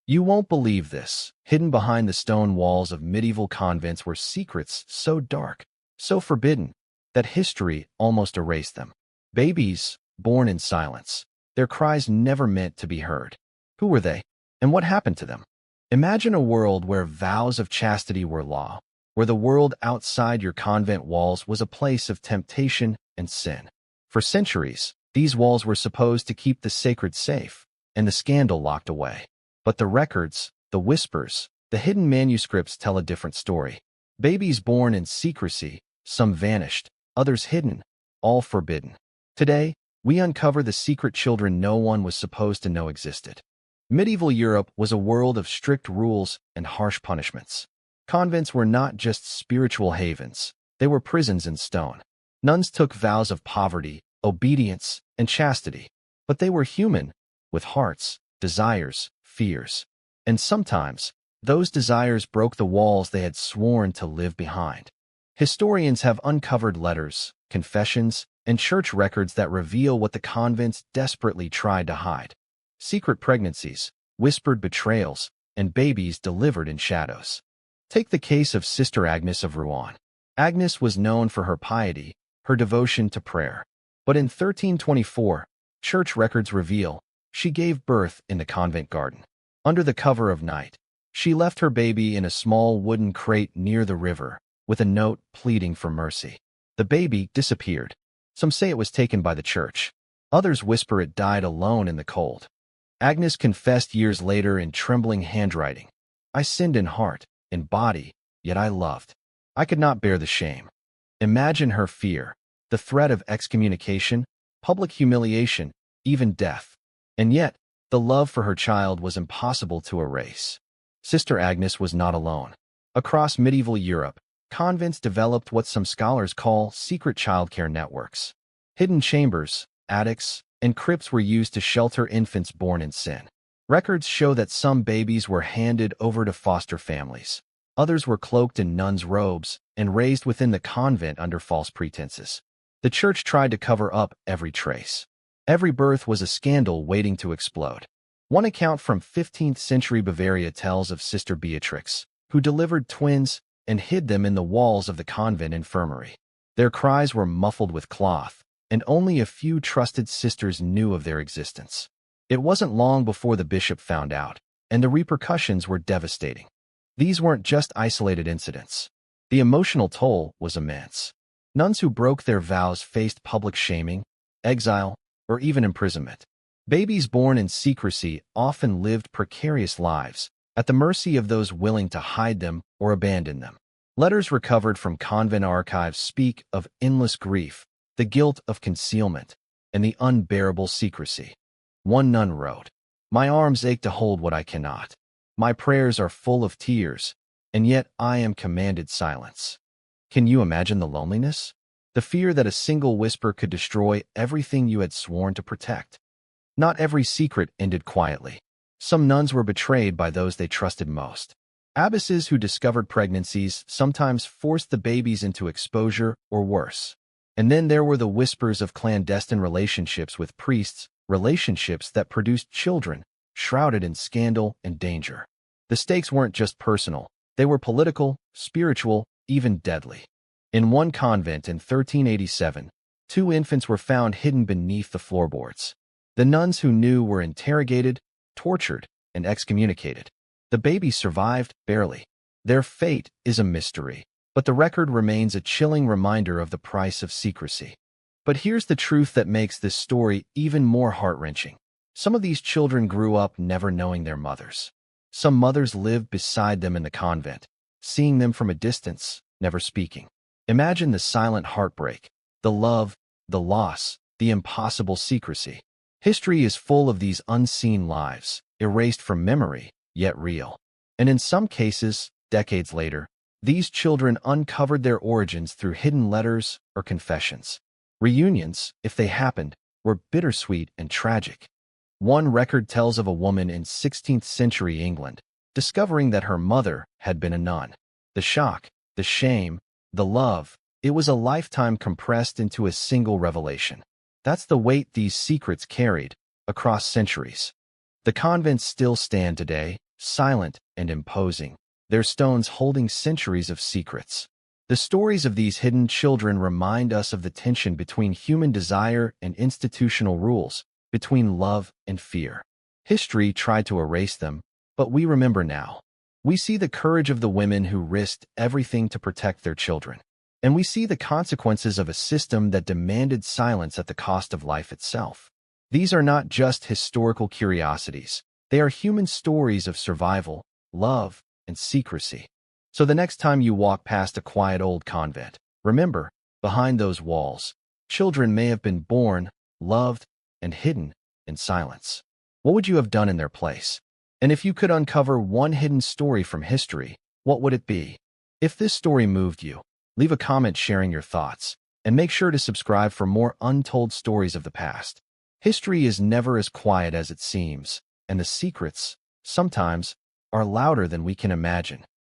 You won't believe this. Hidden behind the stone walls of medieval convents were secrets so dark, so forbidden, that history almost erased them. Babies born in silence. Their cries never meant to be heard. Who were they? And what happened to them? Imagine a world where vows of chastity were law, where the world outside your convent walls was a place of temptation and sin. For centuries, these walls were supposed to keep the sacred safe and the scandal locked away. But the records, the whispers, the hidden manuscripts tell a different story. Babies born in secrecy, some vanished, others hidden, all forbidden. Today, we uncover the secret children no one was supposed to know existed. Medieval Europe was a world of strict rules and harsh punishments. Convents were not just spiritual havens, they were prisons in stone. Nuns took vows of poverty, obedience, and chastity. But they were human, with hearts, desires, fears. And sometimes, those desires broke the walls they had sworn to live behind. Historians have uncovered letters, confessions, and church records that reveal what the convents desperately tried to hide. Secret pregnancies, whispered betrayals, and babies delivered in shadows. Take the case of Sister Agnes of Rouen. Agnes was known for her piety, her devotion to prayer. But in 1324, church records reveal she gave birth in the convent garden. Under the cover of night, she left her baby in a small wooden crate near the river, with a note pleading for mercy. The baby disappeared. Some say it was taken by the church. Others whisper it died alone in the cold. Agnes confessed years later in trembling handwriting. I sinned in heart, in body, yet I loved. I could not bear the shame. Imagine her fear, the threat of excommunication, public humiliation, even death. And yet, the love for her child was impossible to erase. Sister Agnes was not alone. Across medieval Europe, convents developed what some scholars call secret childcare networks. Hidden chambers, attics, and crypts were used to shelter infants born in sin. Records show that some babies were handed over to foster families. Others were cloaked in nuns' robes and raised within the convent under false pretenses. The church tried to cover up every trace. Every birth was a scandal waiting to explode. One account from 15th century Bavaria tells of Sister Beatrix, who delivered twins and hid them in the walls of the convent infirmary. Their cries were muffled with cloth, and only a few trusted sisters knew of their existence. It wasn't long before the bishop found out, and the repercussions were devastating. These weren't just isolated incidents. The emotional toll was immense. Nuns who broke their vows faced public shaming, exile, or even imprisonment. Babies born in secrecy often lived precarious lives, at the mercy of those willing to hide them or abandon them. Letters recovered from convent archives speak of endless grief, the guilt of concealment, and the unbearable secrecy. One nun wrote, "My arms ache to hold what I cannot. My prayers are full of tears, and yet I am commanded silence." Can you imagine the loneliness? The fear that a single whisper could destroy everything you had sworn to protect. Not every secret ended quietly. Some nuns were betrayed by those they trusted most. Abbesses who discovered pregnancies sometimes forced the babies into exposure or worse. And then there were the whispers of clandestine relationships with priests, relationships that produced children, shrouded in scandal and danger. The stakes weren't just personal, they were political, spiritual, even deadly. In one convent in 1387, 2 infants were found hidden beneath the floorboards. The nuns who knew were interrogated, tortured, and excommunicated. The babies survived, barely. Their fate is a mystery, but the record remains a chilling reminder of the price of secrecy. But here's the truth that makes this story even more heart-wrenching. Some of these children grew up never knowing their mothers. Some mothers lived beside them in the convent, seeing them from a distance, never speaking. Imagine the silent heartbreak, the love, the loss, the impossible secrecy. History is full of these unseen lives, erased from memory, yet real. And in some cases, decades later, these children uncovered their origins through hidden letters or confessions. Reunions, if they happened, were bittersweet and tragic. One record tells of a woman in 16th century England discovering that her mother had been a nun. The shock, the shame, the love, it was a lifetime compressed into a single revelation. That's the weight these secrets carried across centuries. The convents still stand today, silent and imposing, their stones holding centuries of secrets. The stories of these hidden children remind us of the tension between human desire and institutional rules, between love and fear. History tried to erase them, but we remember now. We see the courage of the women who risked everything to protect their children. And we see the consequences of a system that demanded silence at the cost of life itself. These are not just historical curiosities. They are human stories of survival, love, and secrecy. So the next time you walk past a quiet old convent, remember, behind those walls, children may have been born, loved, and hidden in silence. What would you have done in their place? And if you could uncover one hidden story from history, what would it be? If this story moved you, leave a comment sharing your thoughts, and make sure to subscribe for more untold stories of the past. History is never as quiet as it seems, and the secrets, sometimes, are louder than we can imagine.